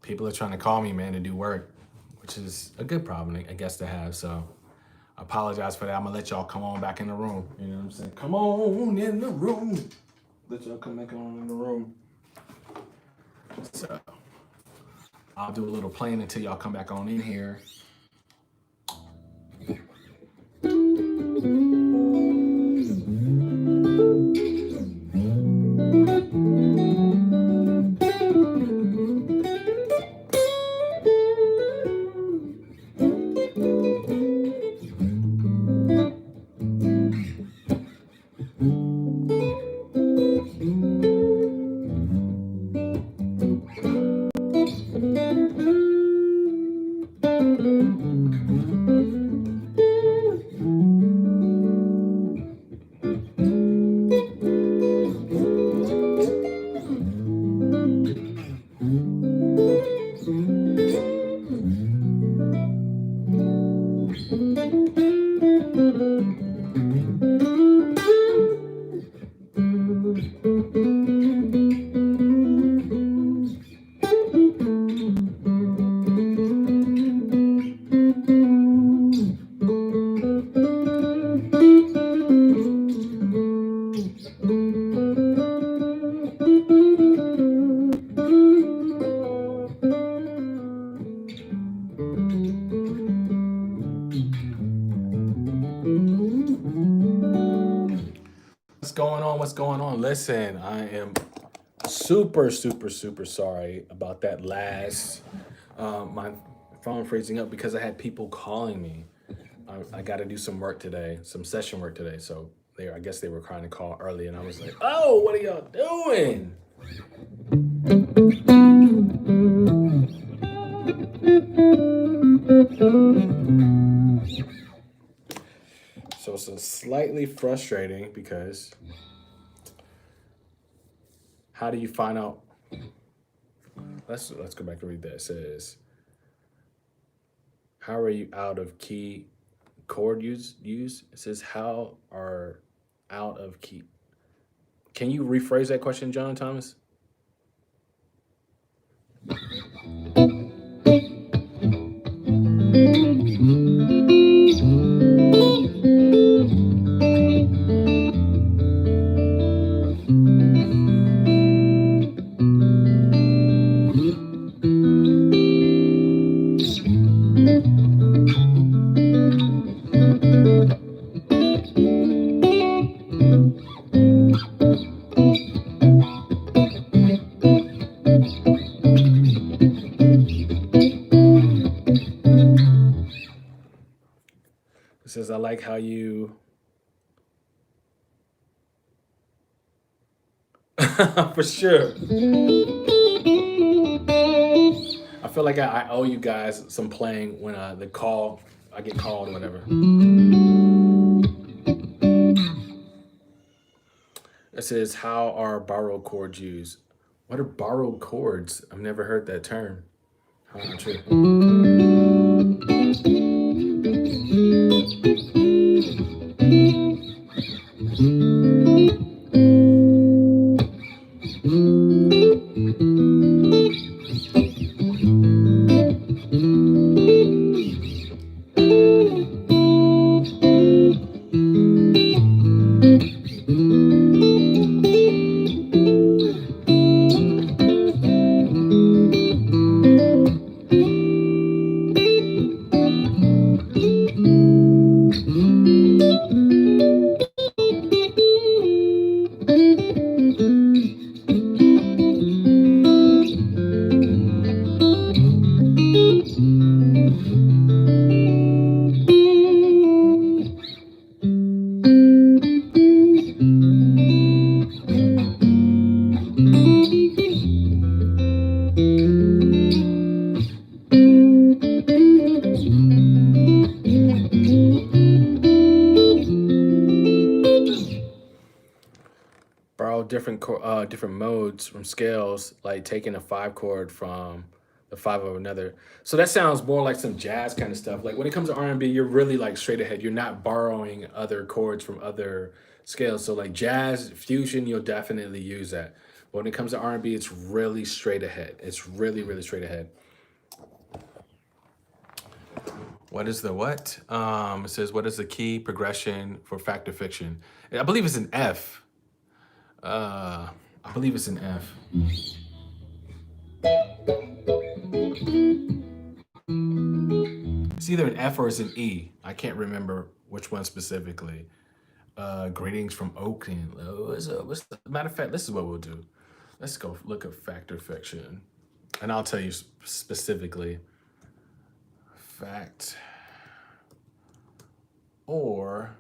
People are trying to call me, man, to do work, which is a good problem, I guess, to have. So I apologize for that. I'm gonna let y'all come on back in the room. You know what I'm saying? Come on in the room. Let y'all come back on in the room. So I'll do a little playing until y'all come back on in here. What's going on? Listen, I am super sorry about that last. My phone freezing up because I had people calling me. I got to do some work today, some session work today. So I guess they were trying to call early, and I was like, "Oh, what are y'all doing?" So it's slightly frustrating because how do you find out? Let's go back and read that. It says, how are you out of key chord use? It says, how are out of key? Can you rephrase that question, John Thomas? It says, I like how you... For sure. I feel like I owe you guys some playing when I get called or whatever. It says, how are borrowed chords used? What are borrowed chords? I've never heard that term. How not true. Different modes from scales, like taking a 5 chord from the 5 of another. So that sounds more like some jazz kind of stuff. Like when it comes to R&B, you're really like straight ahead. You're not borrowing other chords from other scales. So like jazz fusion, you'll definitely use that. But when it comes to R&B, it's really straight ahead. It's really, really straight ahead. What is the what? It says, what is the key progression for fact or fiction? I believe it's an F. I believe it's an F. It's either an F or it's an E. I can't remember which one specifically. Greetings from Oakland. Matter of fact, this is what we'll do. Let's go look at fact or fiction. And I'll tell you specifically. Fact or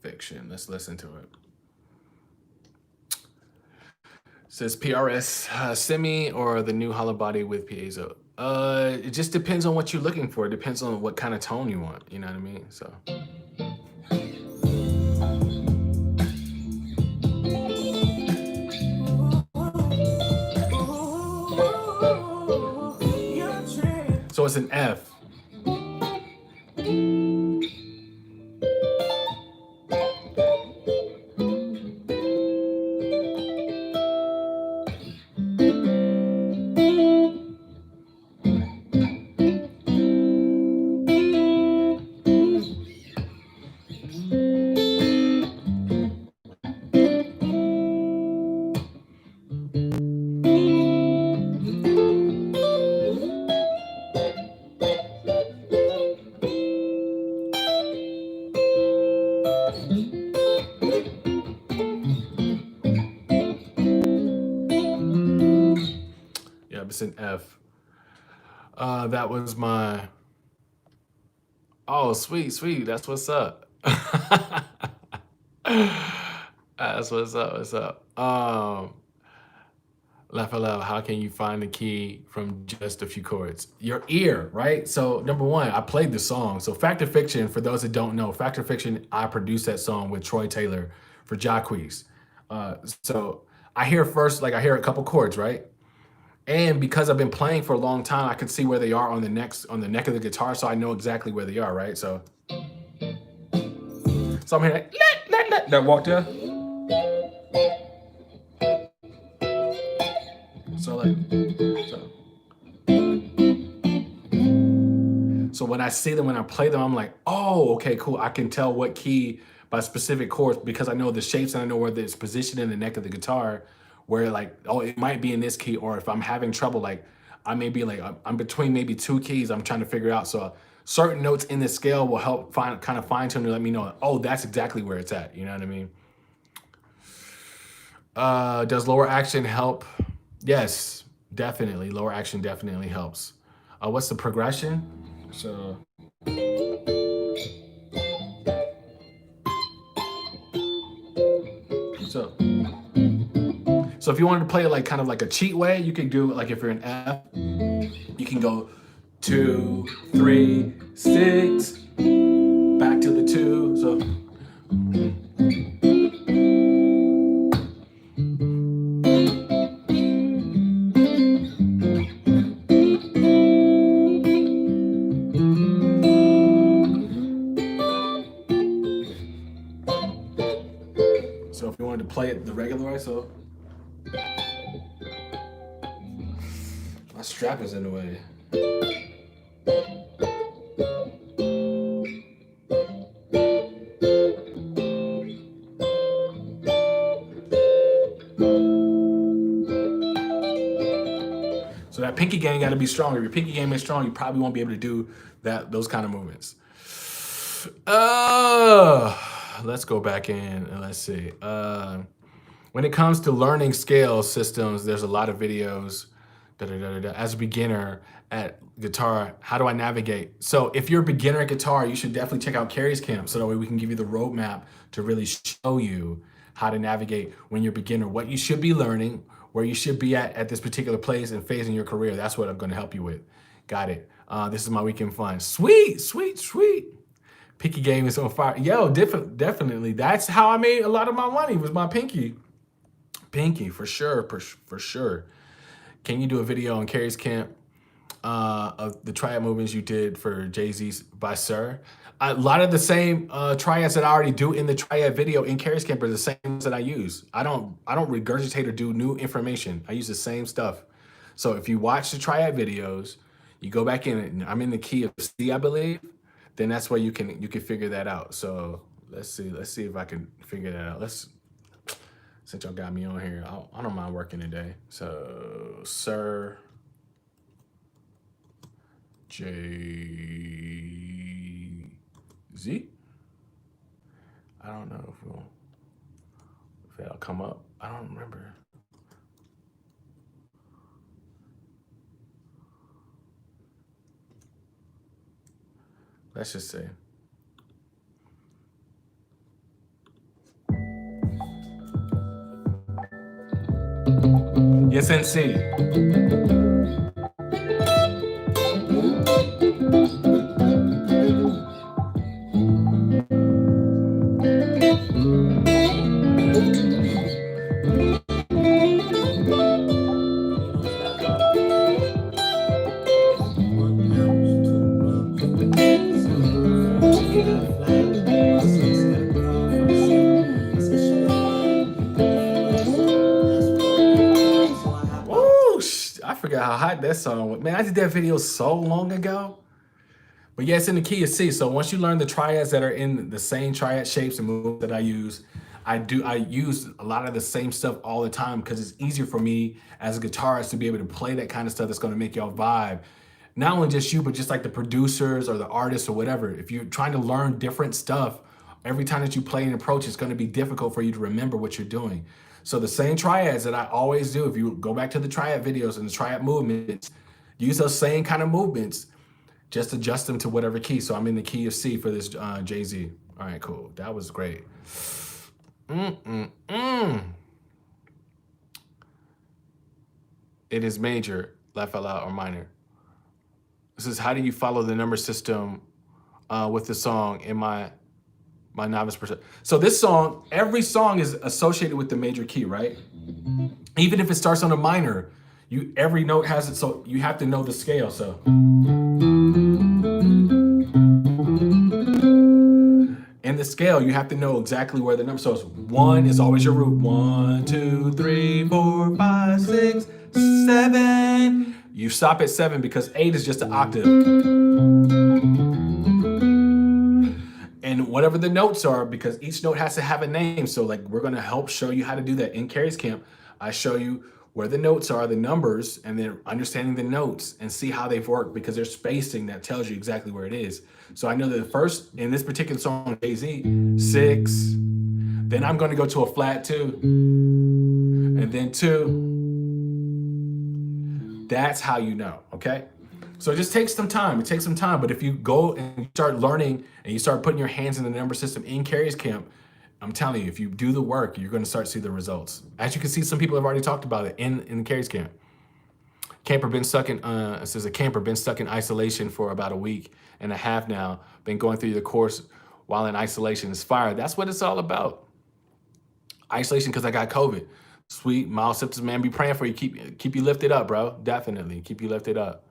fiction. Let's listen to it. It says PRS semi or the new hollow body with piezo. It just depends on what you're looking for. It depends on what kind of tone you want. You know what I mean? So. So it's an F. It's an F. That was my. Oh, sweet, sweet. That's what's up. That's what's up. What's up? Laugh out loud. How can you find the key from just a few chords? Your ear, right? So number one, I played the song. So Fact or Fiction, for those that don't know, Fact or Fiction, I produced that song with Troy Taylor for Jacquees. So I hear first, like I hear a couple chords, right? And because I've been playing for a long time, I can see where they are on the neck of the guitar, so I know exactly where they are, right? So I'm here like, that walk there. So when I see them, when I play them, I'm like, oh, okay, cool. I can tell what key by specific chords because I know the shapes and I know where it's positioned in the neck of the guitar. Where like, oh, it might be in this key, or if I'm having trouble, like I may be like, I'm between maybe two keys I'm trying to figure out. So certain notes in the scale will help kind of fine tune to let me know, oh, that's exactly where it's at. You know what I mean? Does lower action help? Yes, definitely. Lower action definitely helps. What's the progression? So. So if you wanted to play it like kind of like a cheat way, you could do it like if you're in F, you can go 2, 3, 6, back to the 2. So if you wanted to play it the regular way, so. My strap is in the way. So that pinky game got to be strong. If your pinky game is strong, you probably won't be able to do those kind of movements. Let's go back in and let's see. When it comes to learning scale systems, there's a lot of videos. As a beginner at guitar, how do I navigate? So if you're a beginner at guitar, you should definitely check out Kerry's camp so that way we can give you the roadmap to really show you how to navigate when you're a beginner, what you should be learning, where you should be at this particular place and phase in your career. That's what I'm going to help you with. Got it. This is my weekend fun. Sweet, sweet, sweet. Pinky game is on fire. Yo, definitely. That's how I made a lot of my money, was my pinky. Pinky, for sure, for sure. Can you do a video on Kerry's camp? of the triad movements you did for Jay-Z's by Sir. A lot of the same triads that I already do in the triad video in Kerry's Camp are the same ones that I use. I don't regurgitate or do new information. I use the same stuff. So if you watch the triad videos, you go back in and I'm in the key of C, I believe, then that's where you can figure that out. So let's see if I can figure that out. Since y'all got me on here, I don't mind working today. So Sir Jay-Z. I don't know if that'll come up. I don't remember. Let's just say. Yes, NC. I forgot how hot that song was. Man, I did that video so long ago. But yeah, it's in the key of C. So once you learn the triads that are in the same triad shapes and moves that I use a lot of the same stuff all the time because it's easier for me as a guitarist to be able to play that kind of stuff that's going to make y'all vibe. Not only just you, but just like the producers or the artists or whatever. If you're trying to learn different stuff, every time that you play an approach, it's going to be difficult for you to remember what you're doing. So the same triads that I always do, if you go back to the triad videos and the triad movements, use those same kind of movements, just adjust them to whatever key. So I'm in the key of C for this Jay-Z. All right, cool. That was great. It is major, laugh out loud, or minor. This is how do you follow the number system with the song in my novice percent. So this song, every song is associated with the major key, right? Even if it starts on a minor, every note has it, so you have to know the scale. So in the scale, you have to know exactly where the number. So it's 1 is always your root. 1, 2, 3, 4, 5, 6, 7. You stop at 7 because 8 is just an octave. And whatever the notes are, because each note has to have a name. So like we're gonna help show you how to do that in Kerry's Camp. I show you where the notes are, the numbers, and then understanding the notes and see how they've worked because there's spacing that tells you exactly where it is. So I know that the first, in this particular song, Jay-Z, 6, then I'm gonna go to a flat 2, and then 2. That's how you know, okay? So it just takes some time. It takes some time. But if you go and you start learning and you start putting your hands in the number system in Kerry's Camp, I'm telling you, if you do the work, you're going to start to see the results. As you can see, some people have already talked about it in Kerry's Camp. Camper been stuck in, it says a camper been stuck in isolation for about a week and a half now. Been going through the course while in isolation. It's fire. That's what it's all about. Isolation because I got COVID. Sweet, mild symptoms, man. Be praying for you. Keep you lifted up, bro. Definitely keep you lifted up.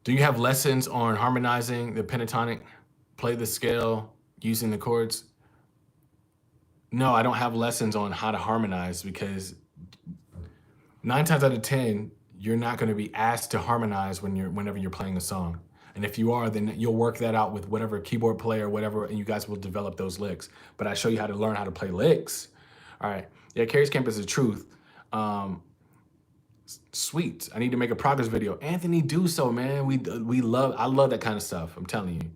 Do you have lessons on harmonizing the pentatonic, play the scale, using the chords? No, I don't have lessons on how to harmonize because 9 times out of 10, you're not going to be asked to harmonize whenever you're playing a song. And if you are, then you'll work that out with whatever keyboard player, whatever, and you guys will develop those licks. But I show you how to learn how to play licks. All right. Yeah, Kerry's Camp is the truth. Sweet. I need to make a progress video. Anthony, do so, man. I love that kind of stuff. I'm telling you.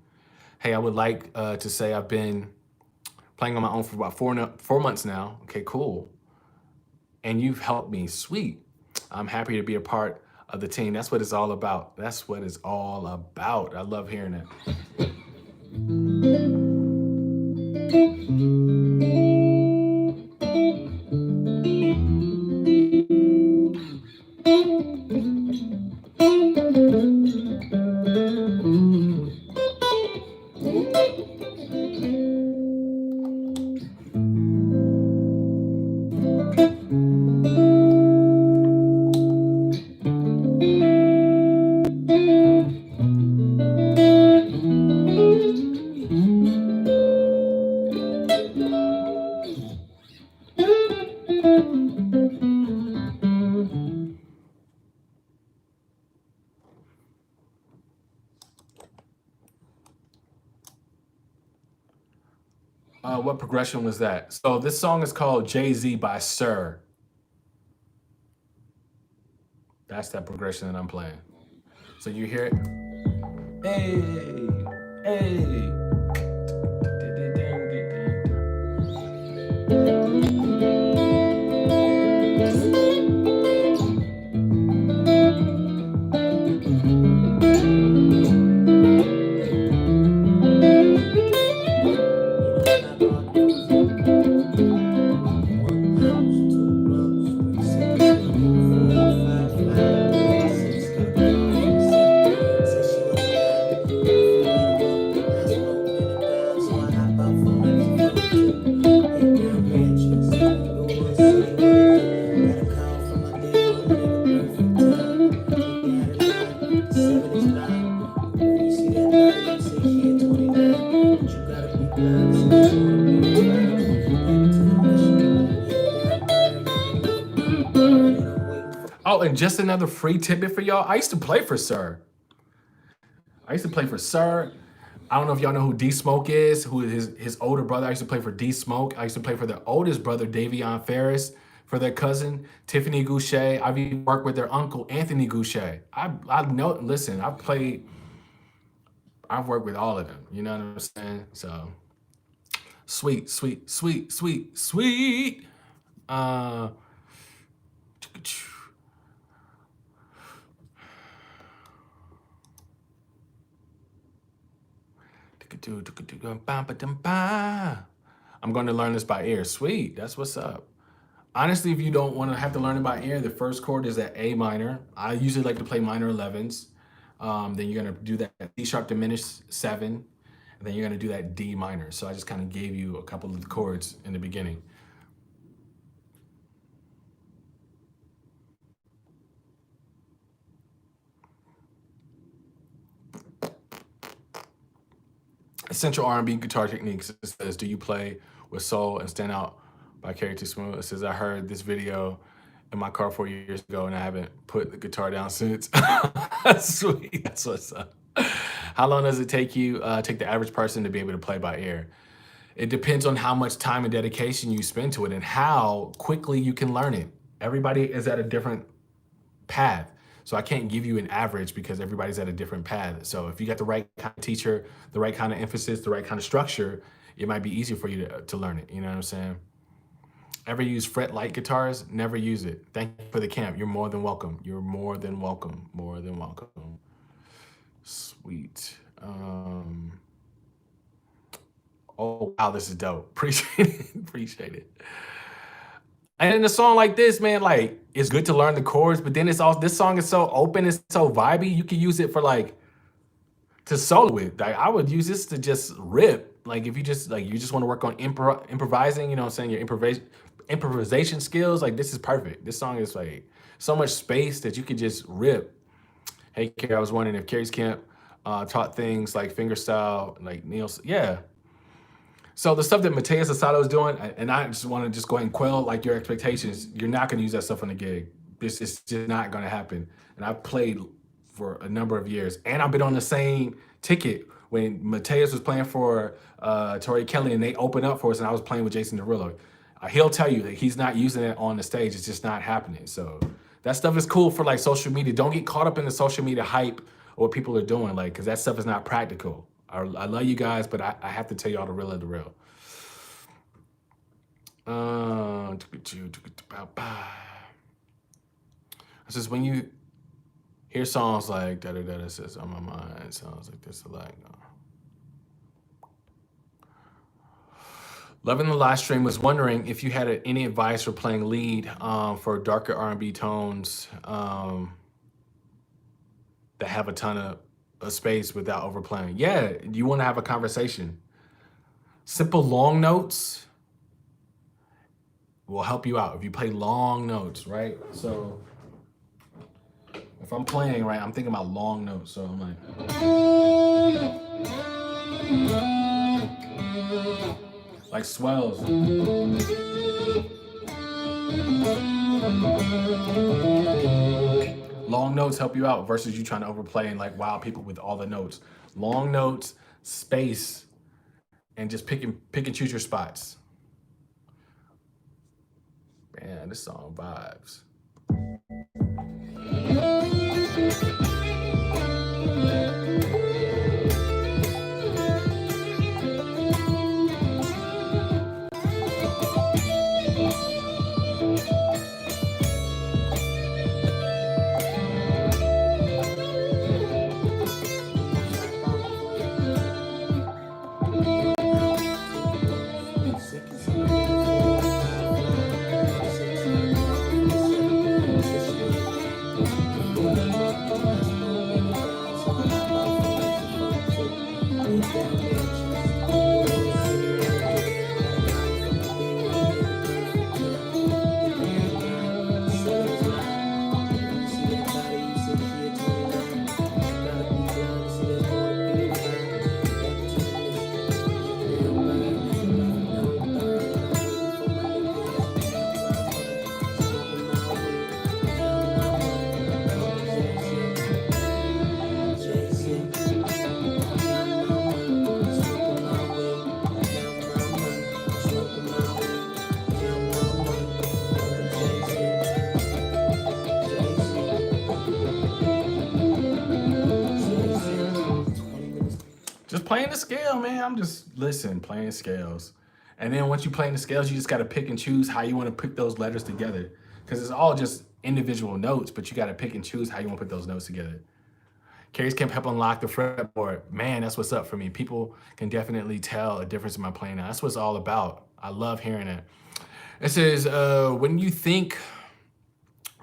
Hey, I would like to say I've been playing on my own for about 4 months now. Okay, cool. And you've helped me. Sweet. I'm happy to be a part of the team. That's what it's all about. That's what it's all about. I love hearing that. what progression was that? So this song is called Jay-Z by Sir. That's that progression that I'm playing. So you hear it? Hey, hey. Oh, and just another free tidbit for y'all. I used to play for Sir. I used to play for Sir. I don't know if y'all know who D Smoke is, who is his older brother. I used to play for D Smoke. I used to play for their oldest brother, Davion Ferris, for their cousin, Tiffany Goucher. I've even worked with their uncle, Anthony Goucher. I know, listen, I've worked with all of them. You know what I'm saying? So sweet, sweet, sweet, sweet, sweet. I'm going to learn this by ear. Sweet. That's what's up. Honestly, if you don't want to have to learn it by ear, the first chord is that A minor. I usually like to play minor 11s. Then you're going to do that C sharp diminished 7. And then you're going to do that D minor. So I just kind of gave you a couple of the chords in the beginning. Essential R&B guitar techniques. It says, do you play with soul and stand out by Kerry Too Smooth? It says, I heard this video in my car 4 years ago and I haven't put the guitar down since. Sweet, that's what's up. How long does it take the average person to be able to play by ear? It depends on how much time and dedication you spend to it and how quickly you can learn it. Everybody is at a different path. So I can't give you an average because everybody's at a different path. So if you got the right kind of teacher, the right kind of emphasis, the right kind of structure, it might be easier for you to learn it. You know what I'm saying? Ever use fret light guitars? Never use it. Thank you for the camp. You're more than welcome. You're more than welcome. More than welcome. Sweet. Oh, wow, this is dope. Appreciate it. Appreciate it. And in a song like this, man, like it's good to learn the chords, but then it's all this song is so open, it's so vibey. You can use it for like to solo with. Like I would use this to just rip. Like if you just want to work on improvising, you know what I'm saying, your improvisation skills, like this is perfect. This song is like so much space that you could just rip. Hey, Kerry, I was wondering if Kerry's camp taught things like fingerstyle, like Neil's. Yeah. So the stuff that Mateus Asado is doing, and I just want to just go ahead and quell like your expectations. You're not going to use that stuff on the gig. This is just not going to happen. And I've played for a number of years, and I've been on the same ticket when Mateus was playing for Tori Kelly, and they opened up for us, and I was playing with Jason Derulo. He'll tell you that he's not using it on the stage. It's just not happening. So that stuff is cool for like social media. Don't get caught up in the social media hype or what people are doing, like, because that stuff is not practical. I love you guys, but I have to tell y'all the real of the real. It's just when you hear songs like da da da, it says on my mind, sounds like this a lot. Loving the live stream, was wondering if you had any advice for playing lead for darker R&B tones that have a ton of space without overplaying. Yeah, you want to have a conversation. Simple long notes will help you out if you play long notes, right? So if I'm playing, right, I'm thinking about long notes. So I'm like swells. Long notes help you out versus you trying to overplay and like wow people with all the notes. Long notes, space, and just pick and choose your spots. Man, this song vibes. Just playing the scale, man. I'm just, listen, playing scales. And then once you playing the scales, you just got to pick and choose how you want to put those letters together. Because it's all just individual notes, but you got to pick and choose how you want to put those notes together. Kerry's Camp help unlock the fretboard. Man, that's what's up for me. People can definitely tell a difference in my playing now. That's what it's all about. I love hearing it. It says, when do you think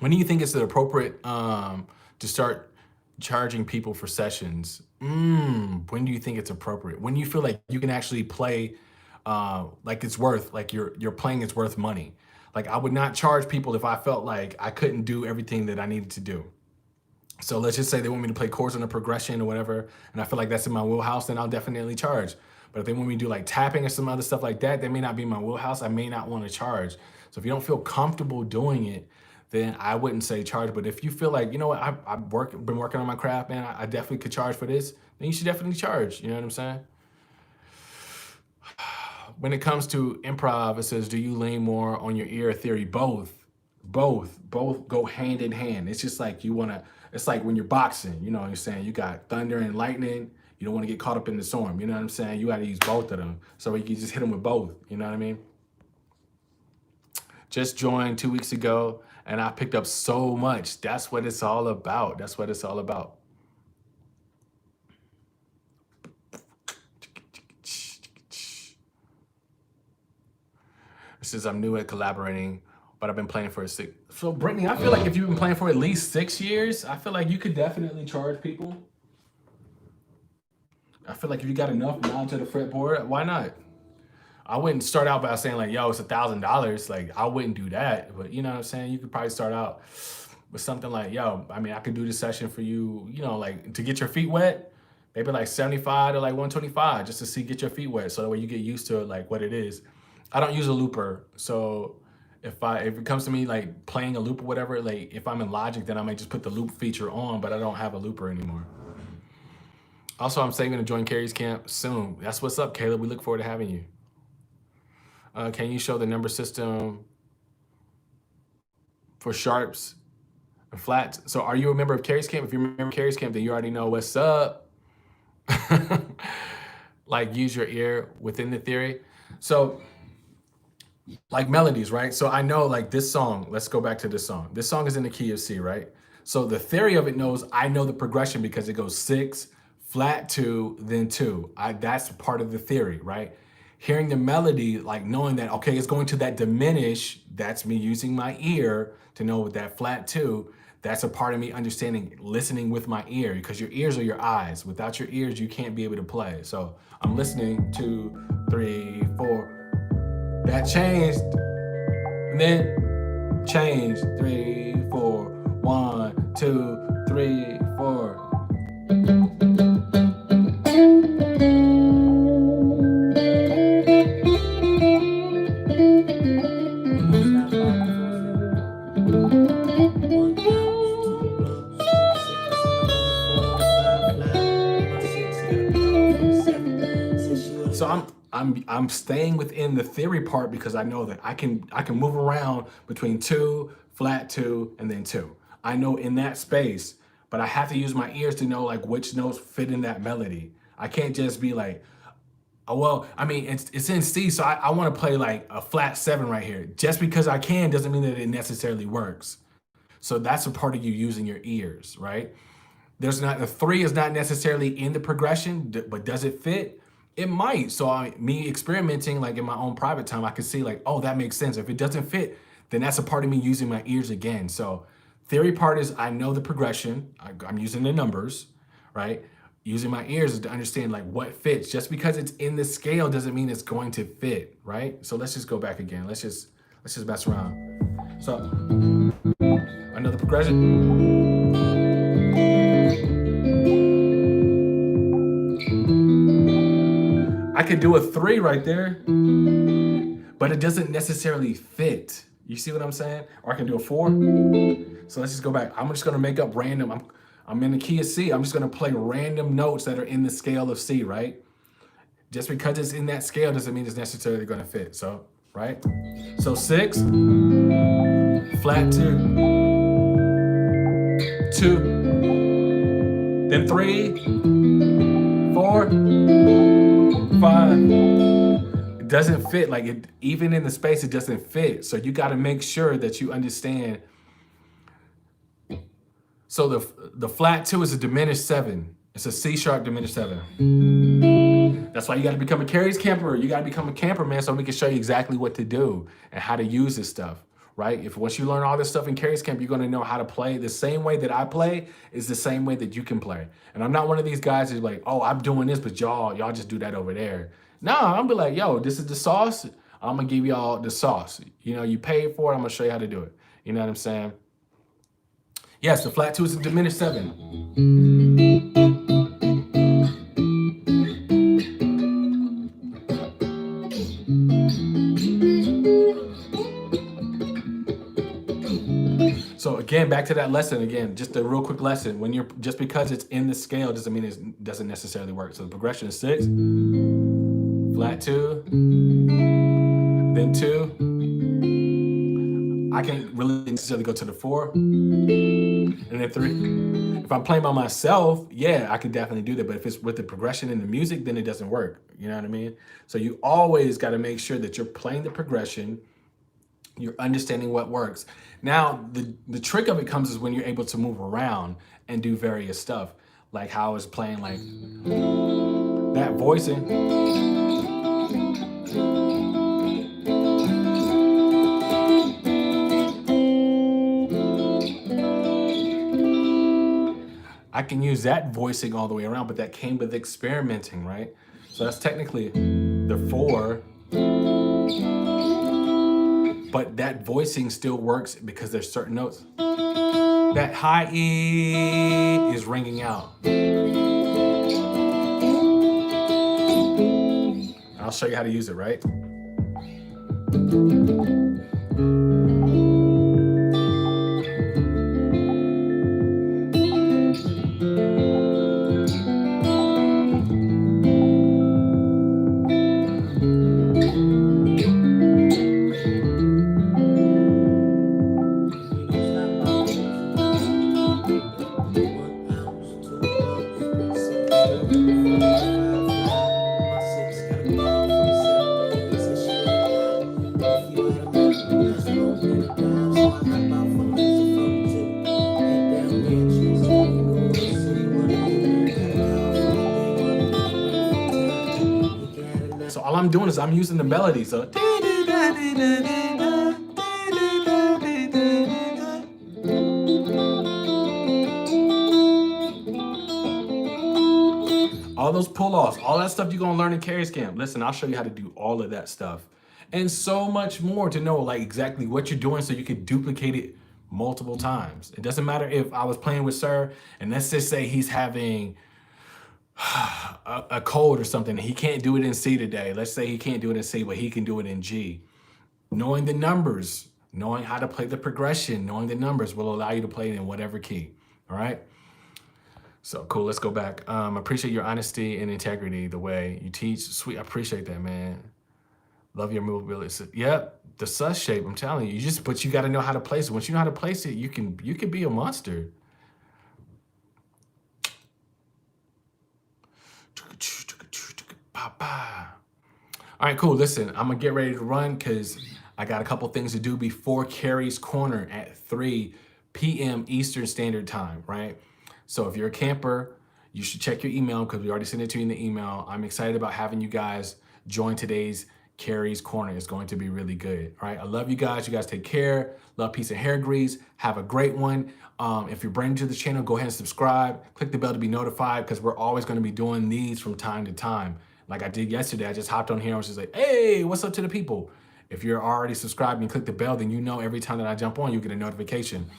it's appropriate to start charging people for sessions? When do you think it's appropriate? When you feel like you can actually play like it's worth, like your playing is worth money. Like I would not charge people if I felt like I couldn't do everything that I needed to do. So let's just say they want me to play chords on a progression or whatever, and I feel like that's in my wheelhouse, then I'll definitely charge. But if they want me to do like tapping or some other stuff like that, that may not be my wheelhouse. I may not want to charge. So if you don't feel comfortable doing it, then I wouldn't say charge. But if you feel like, you know what, I've been working on my craft, man, I definitely could charge for this, then you should definitely charge. You know what I'm saying? When it comes to improv, it says, do you lean more on your ear or theory? Both go hand in hand. It's just like it's like when you're boxing, you know what I'm saying? You got thunder and lightning. You don't want to get caught up in the storm. You know what I'm saying? You got to use both of them. So you can just hit them with both. You know what I mean? Just joined 2 weeks ago and I picked up so much. That's what it's all about. That's what it's all about. It says, I'm new at collaborating, but I've been playing for 6. So Brittany, I feel like if you've been playing for at least 6 years, I feel like you could definitely charge people. I feel like if you got enough knowledge of the fretboard, why not? I wouldn't start out by saying like, yo, it's $1,000. Like I wouldn't do that, but you know what I'm saying? You could probably start out with something like, yo, I mean, I could do this session for you, you know, like to get your feet wet, maybe like 75 to like 125 just to get your feet wet. So that way you get used to like what it is. I don't use a looper. So if it comes to me like playing a loop or whatever, like if I'm in Logic, then I might just put the loop feature on, but I don't have a looper anymore. Also, I'm saving to join Kerry's camp soon. That's what's up, Caleb. We look forward to having you. Can you show the number system for sharps and flats? So are you a member of Kerry's camp? If you remember Kerry's camp, then you already know what's up. Like use your ear within the theory. So like melodies, right? So I know like this song, let's go back to this song. This song is in the key of C, right? So the theory of it knows, I know the progression because it goes 6, flat 2, then 2. That's part of the theory, right? Hearing the melody, like knowing that, okay, it's going to that diminish, that's me using my ear to know with that flat 2, that's a part of me understanding, listening with my ear, because your ears are your eyes. Without your ears, you can't be able to play. So I'm listening, 2, 3, 4, that changed, and then changed, 3, 4, 1, 2, 3, 4. So I'm I'm staying within the theory part because I know that I can move around between 2, flat 2, and then 2. I know in that space, but I have to use my ears to know like which notes fit in that melody. I can't just be like, oh, well, I mean, it's in C, so I want to play like a flat 7 right here. Just because I can doesn't mean that it necessarily works. So that's a part of you using your ears, right? There's not, the 3 is not necessarily in the progression, but does it fit? It might. So me experimenting like in my own private time, I can see like, oh, that makes sense. If it doesn't fit, then that's a part of me using my ears again. So theory part is I know the progression. I'm using the numbers, right? Using my ears is to understand like what fits. Just because it's in the scale doesn't mean it's going to fit, right? So let's just go back again. Let's just mess around. So another progression. I could do a 3 right there, but it doesn't necessarily fit. You see what I'm saying? Or I can do a 4. So let's just go back. I'm just gonna make up random, I'm in the key of C. I'm just gonna play random notes that are in the scale of C, right? Just because it's in that scale doesn't mean it's necessarily gonna fit, so, right? So 6, flat 2, 2, then 3, 4, 5. It doesn't fit, like it, even in the space, it doesn't fit. So you got to make sure that you understand. So the flat 2 is a diminished 7. It's a C sharp diminished 7. That's why you got to become a Kerry's camper. You got to become a camper, man, so we can show you exactly what to do and how to use this stuff, right? If once you learn all this stuff in Kerry's camp, you're going to know how to play. The same way that I play is the same way that you can play. And I'm not one of these guys who's like, oh, I'm doing this, but y'all just do that over there. No, I'm be like, yo, this is the sauce. I'm gonna give y'all the sauce. You know, you paid for it. I'm gonna show you how to do it. You know what I'm saying? Yes, the flat 2 is a diminished 7. So again, back to that lesson again, just a real quick lesson. When you're, just because it's in the scale doesn't mean it doesn't necessarily work. So the progression is 6, flat 2, then 2. I can't really necessarily go to the 4, and then 3. If I'm playing by myself, yeah, I can definitely do that. But if it's with the progression in the music, then it doesn't work. You know what I mean? So you always got to make sure that you're playing the progression, you're understanding what works. Now, the trick of it comes is when you're able to move around and do various stuff, like how I was playing like that voicing. I can use that voicing all the way around, but that came with experimenting, right? So that's technically the 4, but that voicing still works because there's certain notes. That high E is ringing out. I'll show you how to use it, right? So all I'm doing is I'm using the melody. So all those pull-offs, all that stuff you're gonna learn in Kerry's camp. Listen, I'll show you how to do all of that stuff. And so much more to know like exactly what you're doing so you can duplicate it multiple times. It doesn't matter if I was playing with Sir and let's just say he's having a cold or something. He can't do it in C today. Let's say he can't do it in C, but he can do it in G. Knowing the numbers, knowing how to play the progression, knowing the numbers will allow you to play it in whatever key, all right? So cool. Let's go back. Appreciate your honesty and integrity, the way you teach. Sweet. I appreciate that, man. Love your movability. Yep. The sus shape. I'm telling you, but you got to know how to place it. Once you know how to place it, you can be a monster. All right, cool. Listen, I'm gonna get ready to run because I got a couple things to do before Kerry's Corner at 3 p.m. Eastern Standard Time, right? So if you're a camper, you should check your email because we already sent it to you in the email. I'm excited about having you guys join today's Kerry's Corner. It's going to be really good. All right, I love you guys. You guys take care. Love, peace, and hair grease. Have a great one. If you're brand new to the channel, go ahead and subscribe. Click the bell to be notified because we're always going to be doing these from time to time. Like I did yesterday, I just hopped on here and I was just like, hey, what's up to the people? If you're already subscribed and click the bell, then you know every time that I jump on, you get a notification.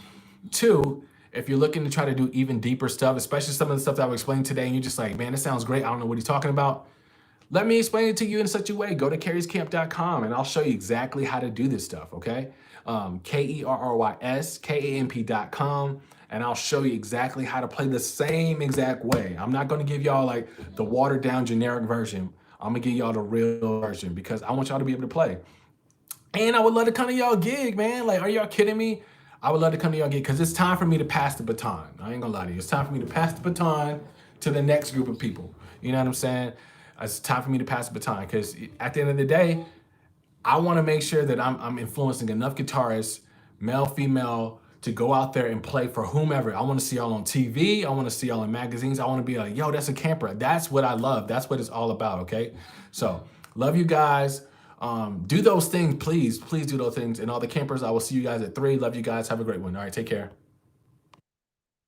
2, if you're looking to try to do even deeper stuff, especially some of the stuff that I was explaining today, and you're just like, man, this sounds great. I don't know what he's talking about. Let me explain it to you in such a way. Go to kerryscamp.com and I'll show you exactly how to do this stuff, okay? KERRYSKAMP.com. And I'll show you exactly how to play the same exact way. I'm not gonna give y'all like the watered down generic version. I'm gonna give y'all the real version because I want y'all to be able to play. And I would love to come to y'all gig, man. Like, are y'all kidding me? I would love to come to y'all gig because it's time for me to pass the baton. I ain't gonna lie to you. It's time for me to pass the baton to the next group of people. You know what I'm saying? It's time for me to pass the baton because at the end of the day, I want to make sure that I'm influencing enough guitarists, male, female, to go out there and play for whomever. I want to see y'all on TV. I want to see y'all in magazines. I want to be like, yo, that's a camper. That's what I love. That's what it's all about, okay? So, love you guys. Do those things, please. Please do those things. And all the campers, I will see you guys at 3. Love you guys. Have a great one. All right, take care.